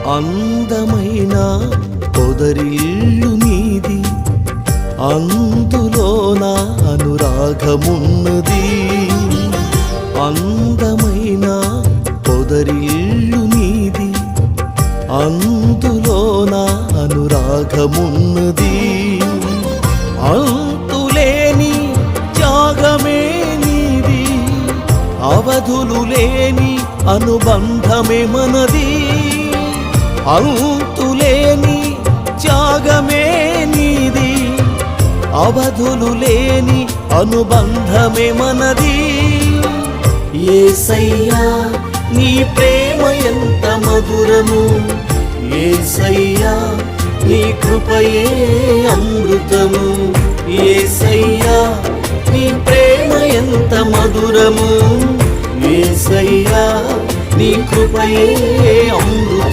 అందమైన పొదరిల్లు నీది, అందులోన అనురాగమున్నది. అందమైన పొదరిల్లు నీది, అందులోన అనురాగమున్నది. అంతులేని త్యాగమే నీది, అవధులు లేని అనుబంధమే మనది. అంతులేని త్యాగమే నీది, అవధులు లేని అనుబంధమే మనది. యేసయ్యా నీ ప్రేమ ఎంత మధురము, యేసయ్యా నీ కృపయే అమృతము. యేసయ్యా నీ ప్రేమ ఎంత మధురము, యేసయ్యా నీ కృపయే అమృతము.